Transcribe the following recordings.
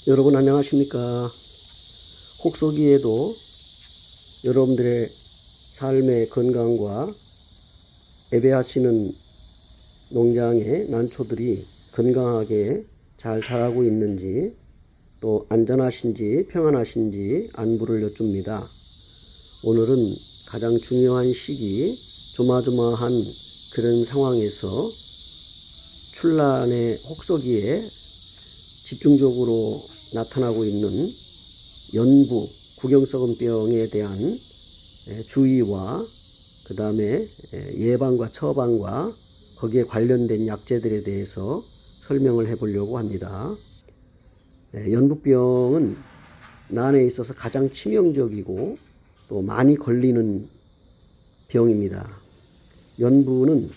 여러분 안녕하십니까? 혹서기에도 여러분들의 삶의 건강과 재배하시는 농장의 난초들이 건강하게 잘 자라고 있는지, 또 안전하신지 평안하신지 안부를 여쭙니다. 오늘은 가장 중요한 시기, 조마조마한 그런 상황에서 출란의 혹서기에 집중적으로 나타나고 있는 연부 구경성병에 대한 주의와 그 다음에 예방과 처방과 거기에 관련된 약재들에 대해서 설명을 해 보려고 합니다. 연부병은 난에 있어서 가장 치명적이고 또 많이 걸리는 병입니다. 연부는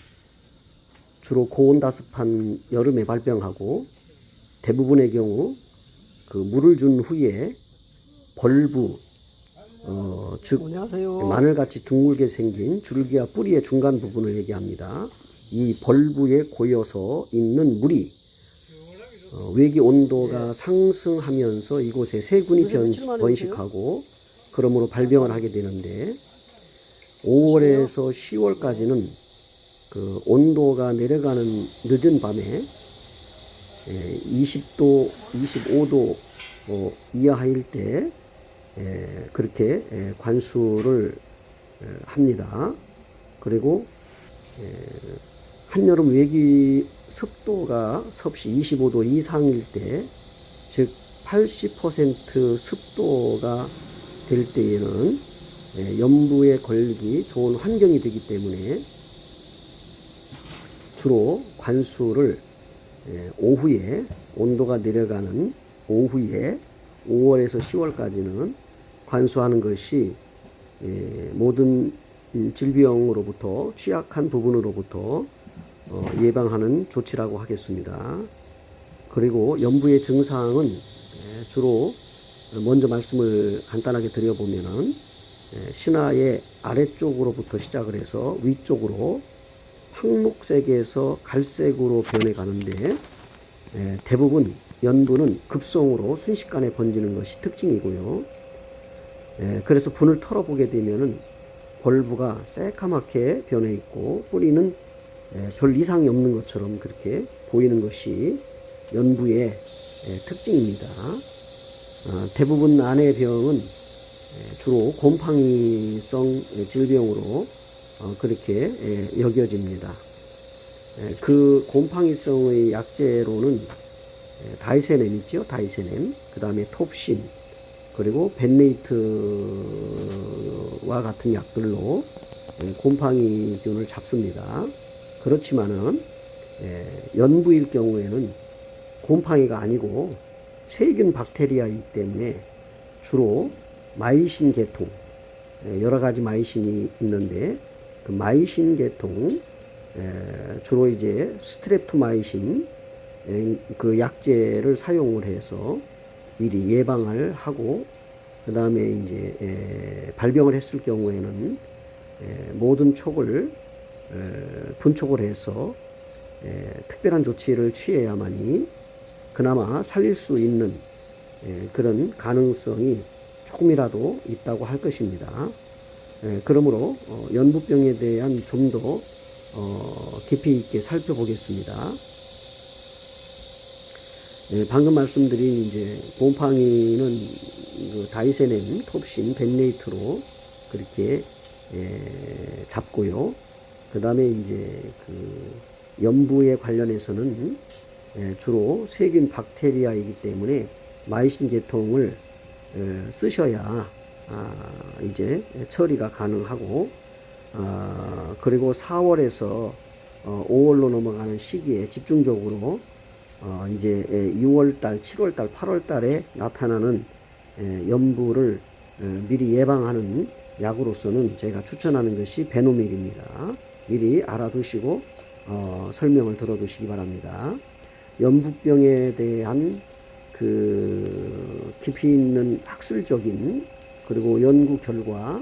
주로 고온다습한 여름에 발병하고 대부분의 경우 그 물을 준 후에 벌부, 즉 안녕하세요. 마늘같이 둥글게 생긴 줄기와 뿌리의 중간 부분을 얘기합니다. 이 벌부에 고여서 있는 물이 외기 온도가 상승하면서 이곳에 세균이 번식하고 그러므로 발병을 하게 되는데 5월에서 10월까지는 그 온도가 내려가는 늦은 밤에 20도, 25도 이하일 때 그렇게 관수를 합니다. 그리고 한여름 외기 습도가 섭씨 25도 이상일 때, 즉 80% 습도가 될 때에는 연부에 걸리기 좋은 환경이 되기 때문에 주로 관수를 오후에 온도가 내려가는 오후에 5월에서 10월까지는 관수하는 것이 모든 질병으로부터 취약한 부분으로부터 예방하는 조치라고 하겠습니다. 그리고 연부의 증상은 주로 먼저 말씀을 간단하게 드려보면은 신화의 아래쪽으로부터 시작을 해서 위쪽으로 황록색에서 갈색으로 변해 가는데 대부분 연부는 급성으로 순식간에 번지는 것이 특징이고요. 그래서 분을 털어보게 되면은 벌부가 새까맣게 변해 있고 뿌리는 별 이상이 없는 것처럼 그렇게 보이는 것이 연부의 특징입니다. 대부분 난의 병은 주로 곰팡이성 질병으로 그렇게 여겨집니다. 그 곰팡이성의 약재로는 다이세넴 있죠. 다이세넴, 그 다음에 톱신, 그리고 벤네이트와 같은 약들로 곰팡이균을 잡습니다. 그렇지만은 연부일 경우에는 곰팡이가 아니고 세균 박테리아이기 때문에 주로 마이신 계통, 여러 가지 마이신이 있는데 그 마이신 계통, 주로 이제 스트랩토마이신 그 약재를 사용을 해서 미리 예방을 하고, 그 다음에 이제 발병을 했을 경우에는 모든 촉을 분촉을 해서 특별한 조치를 취해야만이 그나마 살릴 수 있는 그런 가능성이 조금이라도 있다고 할 것입니다. 그러므로 연부병에 대한 좀 더 깊이 있게 살펴보겠습니다. 방금 말씀드린 이제 곰팡이는 그 다이세넴, 톱신, 벤네이트로 그렇게 잡고요. 그 다음에 이제 그 연부에 관련해서는 주로 세균 박테리아이기 때문에 마이신 계통을 쓰셔야 이제 처리가 가능하고, 그리고 4월에서 5월로 넘어가는 시기에 집중적으로 이제 6월달, 7월달, 8월달에 나타나는 연부를 미리 예방하는 약으로서는 제가 추천하는 것이 베노밀입니다. 미리 알아두시고 설명을 들어두시기 바랍니다. 연부병에 대한 그 깊이 있는 학술적인 그리고 연구 결과,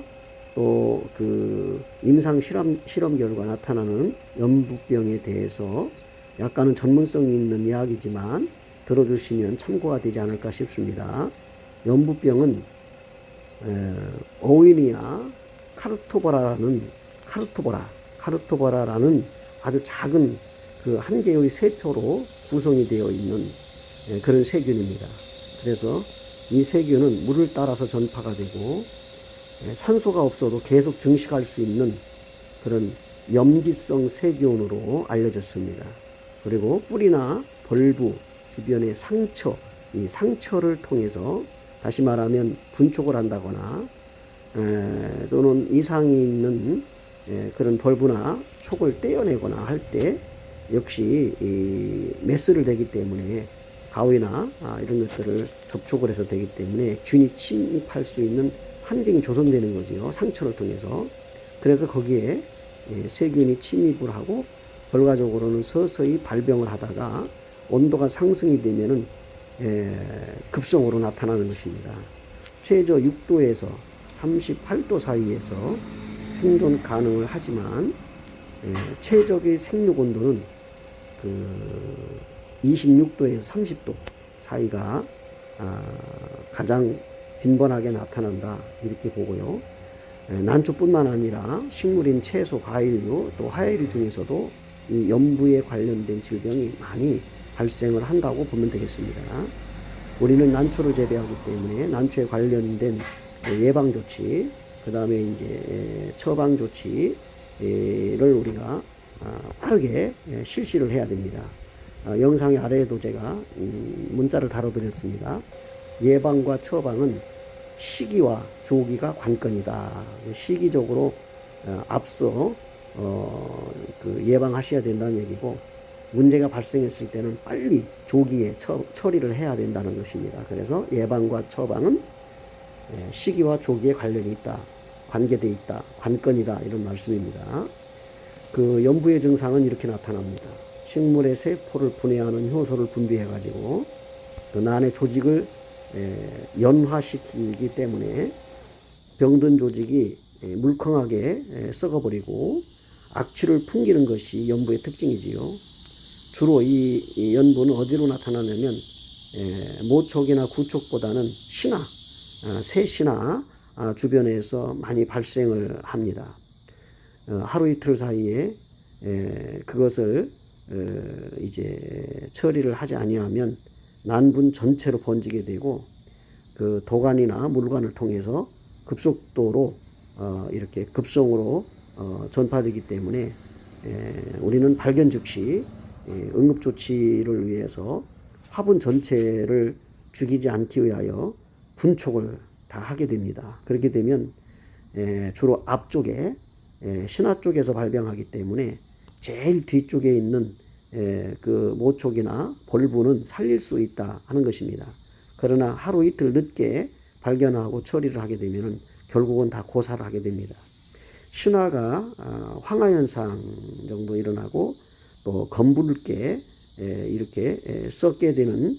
또 그 임상 실험 결과 나타나는 연부병에 대해서 약간은 전문성이 있는 약이지만 들어주시면 참고가 되지 않을까 싶습니다. 연부병은 오이니아 카르토보라라는 아주 작은 그 한 개의 세포로 구성이 되어 있는 그런 세균입니다. 그래서 이 세균은 물을 따라서 전파가 되고 산소가 없어도 계속 증식할 수 있는 그런 염기성 세균으로 알려졌습니다. 그리고 뿌리나 벌부 주변의 상처, 이 상처를 통해서 다시 말하면 분촉을 한다거나 또는 이상이 있는 그런 벌부나 촉을 떼어내거나 할 때 역시 이 메스를 대기 때문에 가위나 이런 것들을 접촉을 해서 되기 때문에 균이 침입할 수 있는 환경이 조성되는 거죠. 상처를 통해서. 그래서 거기에 세균이 침입을 하고 결과적으로는 서서히 발병을 하다가 온도가 상승이 되면은 급성으로 나타나는 것입니다. 최저 6도에서 38도 사이에서 생존 가능을 하지만 최적의 생육 온도는 그 26도에서 30도 사이가 가장 빈번하게 나타난다 이렇게 보고요. 난초뿐만 아니라 식물인 채소, 과일류 또 하야류 중에서도 이 연부에 관련된 질병이 많이 발생을 한다고 보면 되겠습니다. 우리는 난초를 재배하기 때문에 난초에 관련된 예방 조치, 그 다음에 이제 처방 조치를 우리가 빠르게 실시를 해야 됩니다. 영상의 아래에도 제가 문자를 다뤄드렸습니다. 예방과 처방은 시기와 조기가 관건이다. 시기적으로 앞서 그 예방하셔야 된다는 얘기고, 문제가 발생했을 때는 빨리 조기에 처리를 해야 된다는 것입니다. 그래서 예방과 처방은 시기와 조기에 관련이 있다, 관계되어 있다, 관건이다 이런 말씀입니다. 그 연부의 증상은 이렇게 나타납니다. 식물의 세포를 분해하는 효소를 분비해 가지고 그 난의 조직을 연화시키기 때문에 병든 조직이 물컹하게 썩어버리고 악취를 풍기는 것이 연부의 특징이지요. 주로 이 연부는 어디로 나타나냐면 모촉이나 구촉보다는 신화, 새신화 주변에서 많이 발생을 합니다. 하루 이틀 사이에 그것을 이제 처리를 하지 아니하면 난분 전체로 번지게 되고 그 도관이나 물관을 통해서 급속도로 이렇게 급성으로 전파되기 때문에 우리는 발견 즉시 응급조치를 위해서 화분 전체를 죽이지 않기 위하여 분촉을 다 하게 됩니다. 그렇게 되면 주로 앞쪽에 신화 쪽에서 발병하기 때문에 제일 뒤쪽에 있는 그 모촉이나 벌부는 살릴 수 있다 하는 것입니다. 그러나 하루 이틀 늦게 발견하고 처리를 하게 되면 결국은 다 고사를 하게 됩니다. 신화가 황화현상 정도 일어나고 또 검붉게 이렇게 썩게 되는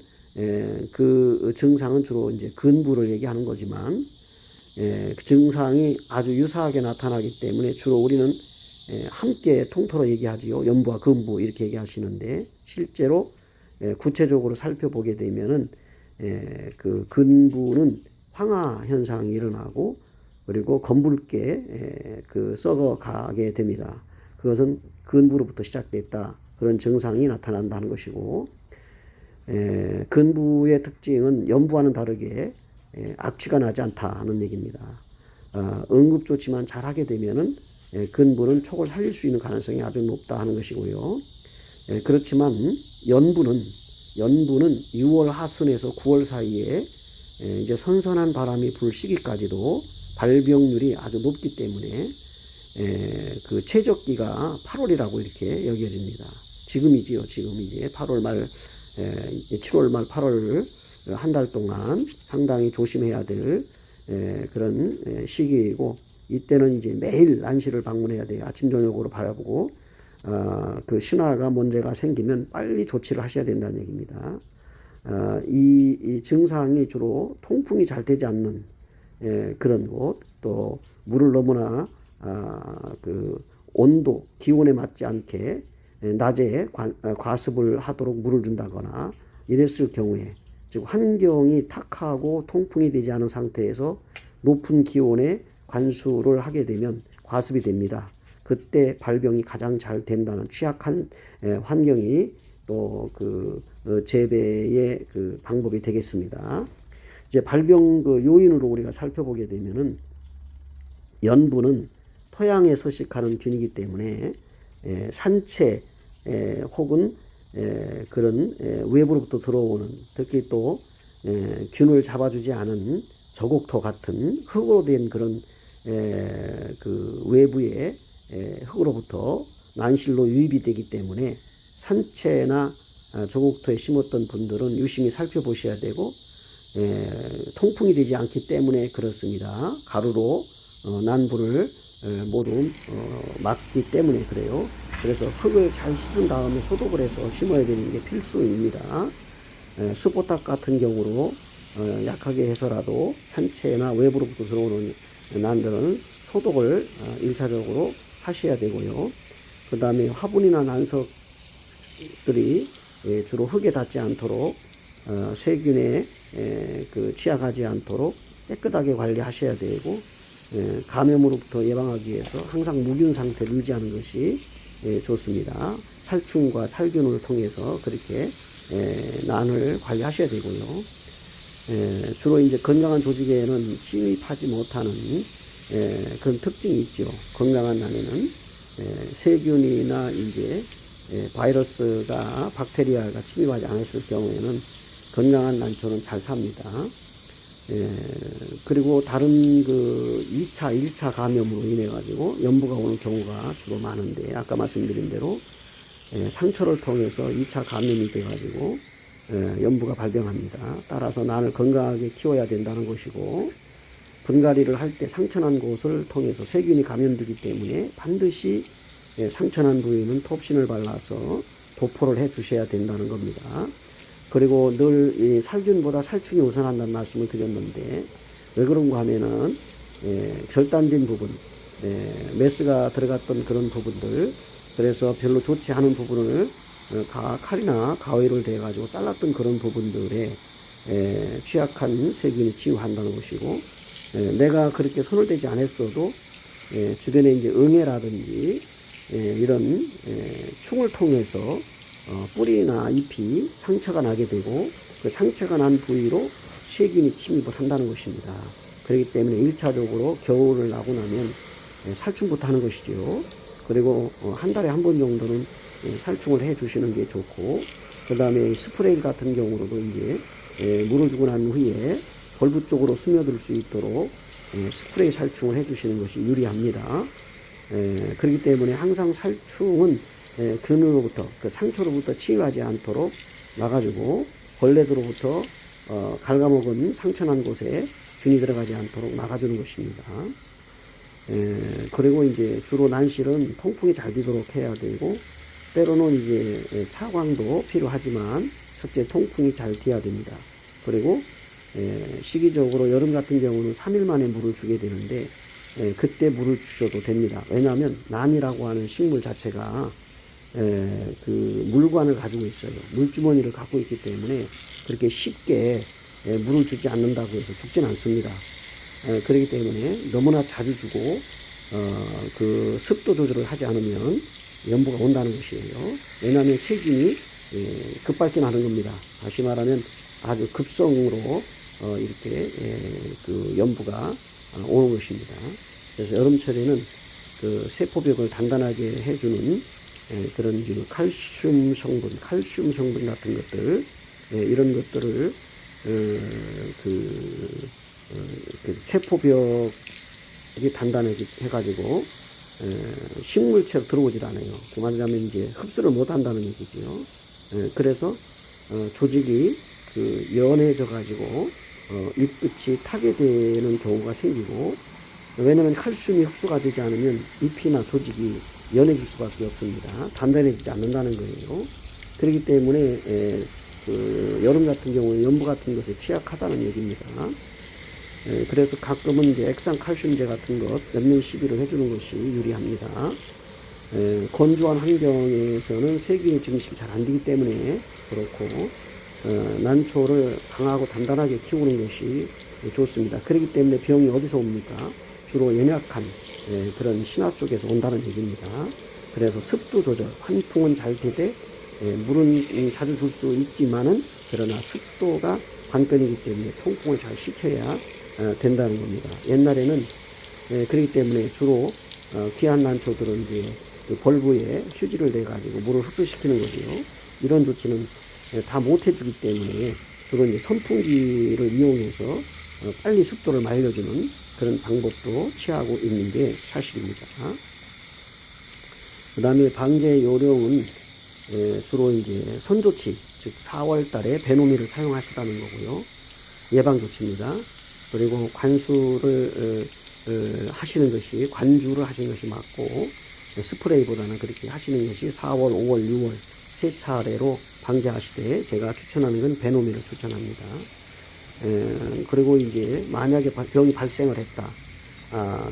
그 증상은 주로 이제 근부를 얘기하는 거지만 그 증상이 아주 유사하게 나타나기 때문에 주로 우리는 함께 통틀어 얘기하지요. 연부와 근부 이렇게 얘기하시는데 실제로 구체적으로 살펴보게 되면은 그 근부는 황화 현상이 일어나고 그리고 검붉게 그 썩어가게 됩니다. 그것은 근부로부터 시작됐다. 그런 증상이 나타난다는 것이고, 근부의 특징은 연부와는 다르게 악취가 나지 않다는 얘기입니다. 응급조치만 잘하게 되면은 근부는 촉을 살릴 수 있는 가능성이 아주 높다 하는 것이고요. 그렇지만 연부는 6월 하순에서 9월 사이에 이제 선선한 바람이 불 시기까지도 발병률이 아주 높기 때문에 그 최적기가 8월이라고 이렇게 여겨집니다. 지금이지요. 지금 이제 8월 말, 7월 말 8월 한 달 동안 상당히 조심해야 될 그런 시기이고, 이때는 이제 매일 난시를 방문해야 돼요. 아침 저녁으로 바라보고 그 신화가 문제가 생기면 빨리 조치를 하셔야 된다는 얘기입니다. 이 증상이 주로 통풍이 잘 되지 않는 그런 곳, 또 물을 너무나 그 온도, 기온에 맞지 않게 낮에 과습을 하도록 물을 준다거나 이랬을 경우에, 즉 환경이 탁하고 통풍이 되지 않은 상태에서 높은 기온에 관수를 하게 되면 과습이 됩니다. 그때 발병이 가장 잘 된다는 취약한 환경이 또 그 재배의 그 방법이 되겠습니다. 이제 발병 그 요인으로 우리가 살펴보게 되면은 연분은 토양에 서식하는 균이기 때문에 산채 혹은 그런 외부로부터 들어오는, 특히 또 균을 잡아주지 않은 저곡토 같은 흙으로 된 그런 그 외부의 흙으로부터 난실로 유입이 되기 때문에 산채나 저곡토에 심었던 분들은 유심히 살펴보셔야 되고, 통풍이 되지 않기 때문에 그렇습니다. 가루로 난부를 모두 막기 때문에 그래요. 그래서 흙을 잘 씻은 다음에 소독을 해서 심어야 되는 게 필수입니다. 수포탁 같은 경우로 약하게 해서라도 산채나 외부로부터 들어오는 난들은 소독을 1차적으로 하셔야 되고요. 그 다음에 화분이나 난석들이 주로 흙에 닿지 않도록 세균에 그 취약하지 않도록 깨끗하게 관리하셔야 되고, 감염으로부터 예방하기 위해서 항상 무균 상태를 유지하는 것이 좋습니다. 살충과 살균을 통해서 그렇게 난을 관리하셔야 되고요. 주로 이제 건강한 조직에는 침입하지 못하는 그런 특징이 있죠. 건강한 난에는 세균이나 이제 바이러스가 박테리아가 침입하지 않았을 경우에는 건강한 난초는 잘 삽니다. 그리고 다른 그 2차, 1차 감염으로 인해 가지고 연부가 오는 경우가 주로 많은데, 아까 말씀드린 대로 상처를 통해서 2차 감염이 돼 가지고 연부가 발병합니다. 따라서 난을 건강하게 키워야 된다는 것이고, 분갈이를 할 때 상처난 곳을 통해서 세균이 감염되기 때문에 반드시 상처난 부위는 톱신을 발라서 도포를 해 주셔야 된다는 겁니다. 그리고 늘 이 살균보다 살충이 우선한다는 말씀을 드렸는데, 왜 그런가 하면은 결단된 부분, 메스가 들어갔던 그런 부분들, 그래서 별로 좋지 않은 부분을 칼이나 가위를 대 가지고 잘랐던 그런 부분들에 취약한 세균이 치유한다는 것이고, 내가 그렇게 손을 대지 않았어도 주변에 이제 응애라든지 이런 충을 통해서 뿌리나 잎이 상처가 나게 되고, 그 상처가 난 부위로 세균이 침입을 한다는 것입니다. 그렇기 때문에 1차적으로 겨울을 나고 나면 살충부터 하는 것이죠. 그리고 한 달에 한 번 정도는 살충을 해 주시는 게 좋고, 그 다음에 스프레이 같은 경우로도 이제 물을 주고 난 후에 벌브 쪽으로 스며들 수 있도록 스프레이 살충을 해 주시는 것이 유리합니다. 그렇기 때문에 항상 살충은 균으로부터, 그 상처로부터 치유하지 않도록 막아주고, 벌레들로부터 갉아먹은 상처난 곳에 균이 들어가지 않도록 막아주는 것입니다. 그리고 이제 주로 난실은 통풍이 잘 되도록 해야 되고, 때로는 이제 차광도 필요하지만 첫째 통풍이 잘 돼야 됩니다. 그리고 시기적으로 여름 같은 경우는 3일 만에 물을 주게 되는데, 그때 물을 주셔도 됩니다. 왜냐하면 난이라고 하는 식물 자체가 그 물관을 가지고 있어요. 물주머니를 갖고 있기 때문에 그렇게 쉽게 물을 주지 않는다고 해서 죽진 않습니다. 그렇기 때문에 너무나 자주 주고 그 습도 조절을 하지 않으면 연부가 온다는 것이에요. 왜냐하면 세균이 급발진하는 겁니다. 다시 말하면 아주 급성으로 이렇게 그 연부가 오는 것입니다. 그래서 여름철에는 그 세포벽을 단단하게 해주는 그런 칼슘 성분 같은 것들, 이런 것들을 그 세포벽이 단단하게 해가지고 식물체로 들어오질 않아요. 그 말하자면 이제 흡수를 못 한다는 얘기죠. 그래서 조직이 그 연해져 가지고 잎끝이 타게 되는 경우가 생기고, 왜냐하면 칼슘이 흡수가 되지 않으면 잎이나 조직이 연해질 수밖에 없습니다. 단단해지지 않는다는 거예요. 그렇기 때문에 그 여름 같은 경우는 연부 같은 것에 취약하다는 얘기입니다. 그래서 가끔은 이제 액상 칼슘제 같은 것 몇 년 시비를 해주는 것이 유리합니다. 건조한 환경에서는 세균의 증식이 잘 안 되기 때문에 그렇고, 난초를 강하고 단단하게 키우는 것이 좋습니다. 그렇기 때문에 병이 어디서 옵니까? 주로 연약한 그런 신화 쪽에서 온다는 얘기입니다. 그래서 습도 조절, 환풍은 잘 되되 물은 자주 줄 수 있지만은 그러나 습도가 관건이기 때문에 통풍을 잘 시켜야 된다는 겁니다. 옛날에는 그렇기 때문에 주로 귀한 난초들은 이제 그 벌브에 휴지를 내 가지고 물을 흡수시키는 거고요. 이런 조치는 다 못 해주기 때문에 주로 이제 선풍기를 이용해서 빨리 습도를 말려주는 그런 방법도 취하고 있는 게 사실입니다. 그 다음에 방제 요령은 주로 이제 선조치, 즉 4월 달에 베노미를 사용하시라는 거고요. 예방조치입니다. 그리고 관수를 하시는 것이, 관주를 하시는 것이 맞고, 스프레이보다는 그렇게 하시는 것이 4월, 5월, 6월 세 차례로 방제하시되 제가 추천하는 건 베노미를 추천합니다. 그리고 이제 만약에 병이 발생을 했다.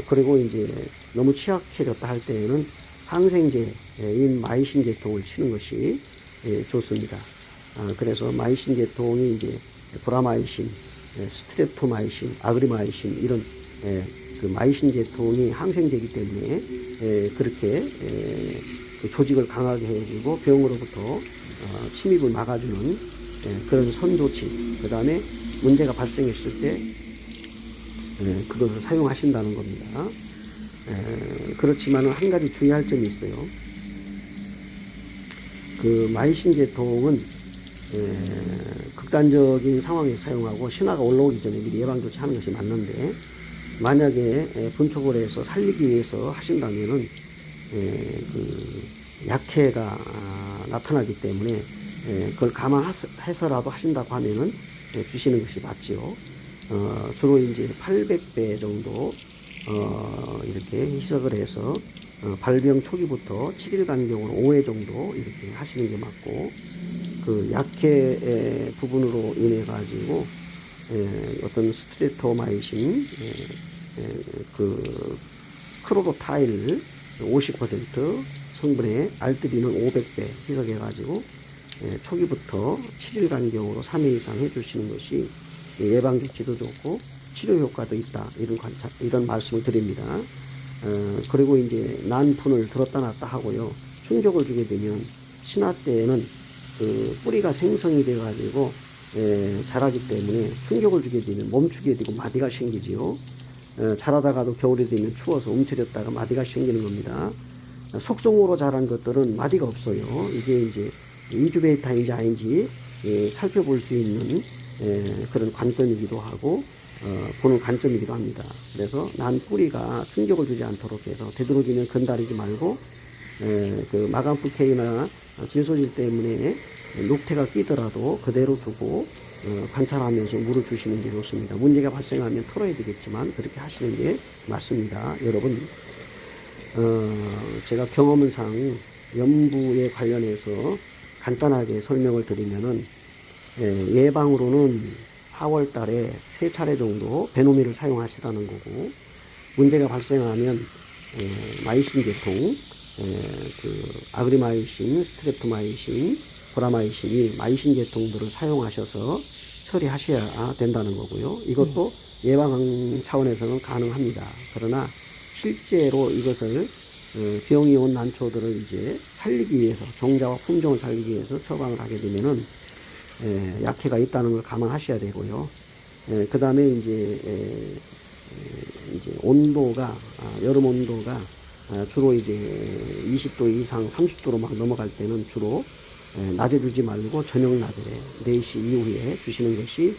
그리고 이제 너무 취약해졌다 할 때에는 항생제인 마이신 계통을 치는 것이 좋습니다. 그래서 마이신 계통이 이제 브라마이신, 스트랩토마이신, 아그리마이신 이런 그 마이신 계통이 항생제이기 때문에 그렇게 그 조직을 강하게 해주고 병으로부터 침입을 막아주는 그런 선조치. 그 다음에 문제가 발생했을 때 그것을 사용하신다는 겁니다. 그렇지만 한 가지 주의할 점이 있어요. 그 마이신 계통은 극단적인 상황에서 사용하고 신화가 올라오기 전에 미리 예방조치 하는 것이 맞는데, 만약에 분촉을 해서 살리기 위해서 하신다면은 그 약해가 나타나기 때문에 그걸 감안해서라도 하신다고 하면은 주시는 것이 맞지요. 주로 이제 800배 정도 이렇게 희석을 해서 발병 초기부터 7일 간격으로 5회 정도 이렇게 하시는 게 맞고, 그 약해 부분으로 인해 가지고 어떤 스트레토마이신 그 크로로타일 50% 성분의 알뜨리는 500배 희석해 가지고 초기부터 7일 간격으로 3회 이상 해주시는 것이 예방 조치도 좋고 치료 효과도 있다, 이런 말씀을 드립니다. 그리고 이제 난분을 들었다 놨다 하고요. 충격을 주게 되면 신화 때에는 그 뿌리가 생성이 돼 가지고 자라기 때문에 충격을 주게 되면 멈추게 되고 마디가 생기지요. 자라다가도 겨울이 되면 추워서 움츠렸다가 마디가 생기는 겁니다. 속성으로 자란 것들은 마디가 없어요. 이게 이제 인큐베이터인지 아닌지 살펴볼 수 있는 그런 관점이기도 하고 보는 관점이기도 합니다. 그래서 난 뿌리가 충격을 주지 않도록 해서 되도록이면 건드리지 말고 그 마감프케이나 질소질 때문에 녹태가 끼더라도 그대로 두고 관찰하면서 물을 주시는 게 좋습니다. 문제가 발생하면 털어야 되겠지만 그렇게 하시는 게 맞습니다. 여러분, 제가 경험상 연부에 관련해서 간단하게 설명을 드리면은 예방으로는 4월 달에 3차례 정도 베노미를 사용하시라는 거고, 문제가 발생하면 마이신 계통, 그 아그리마이신, 스트랩토마이신, 브라마이신이 마이신 계통들을 사용하셔서 처리하셔야 된다는 거고요. 이것도 예방 차원에서는 가능합니다. 그러나 실제로 이것을 병이 온 난초들을 이제 살리기 위해서, 종자와 품종을 살리기 위해서 처방을 하게 되면은 약해가 있다는 걸 감안하셔야 되고요. 그 다음에 이제 온도가 여름 온도가 주로 이제 20도 이상 30도로 막 넘어갈 때는 주로 낮에 주지 말고 저녁 낮에 4시 이후에 주시는 것이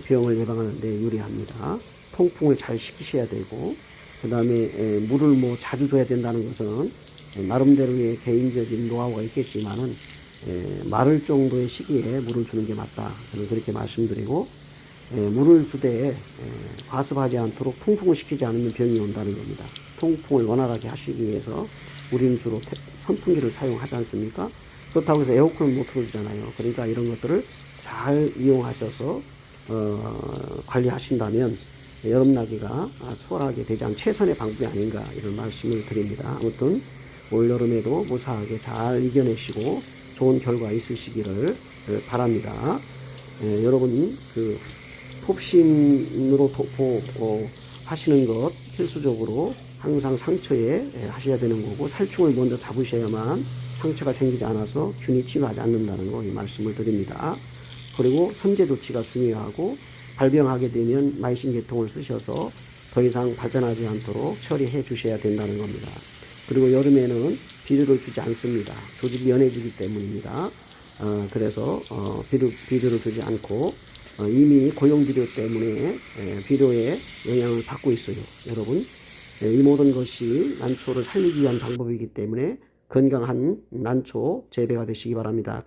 병을 예방하는 데 유리합니다. 통풍을 잘 시키셔야 되고, 그 다음에 물을 뭐 자주 줘야 된다는 것은 나름대로의 개인적인 노하우가 있겠지만은 마를 정도의 시기에 물을 주는 게 맞다, 저는 그렇게 말씀드리고, 물을 주되 과습하지 않도록 통풍을 시키지 않으면 병이 온다는 겁니다. 통풍을 원활하게 하시기 위해서 우리는 주로 선풍기를 사용하지 않습니까? 그렇다고 해서 에어컨을 못 틀어주잖아요. 그러니까 이런 것들을 잘 이용하셔서 관리하신다면 여름나기가 수월하게 되지 않은 최선의 방법이 아닌가, 이런 말씀을 드립니다. 아무튼 올여름에도 무사하게 잘 이겨내시고 좋은 결과 있으시기를 바랍니다. 여러분 폭신으로 하시는 것 필수적으로 항상 상처에 하셔야 되는 거고, 살충을 먼저 잡으셔야만 상처가 생기지 않아서 균이 침입하지 않는다는 거 이 말씀을 드립니다. 그리고 선제 조치가 중요하고, 발병하게 되면 마이신계통을 쓰셔서 더 이상 발전하지 않도록 처리해 주셔야 된다는 겁니다. 그리고 여름에는 비료를 주지 않습니다. 조직이 연해지기 때문입니다. 그래서 비료를 주지 않고 이미 고용 비료 때문에 비료에 영향을 받고 있어요. 여러분, 이 모든 것이 난초를 살리기 위한 방법이기 때문에 건강한 난초 재배가 되시기 바랍니다.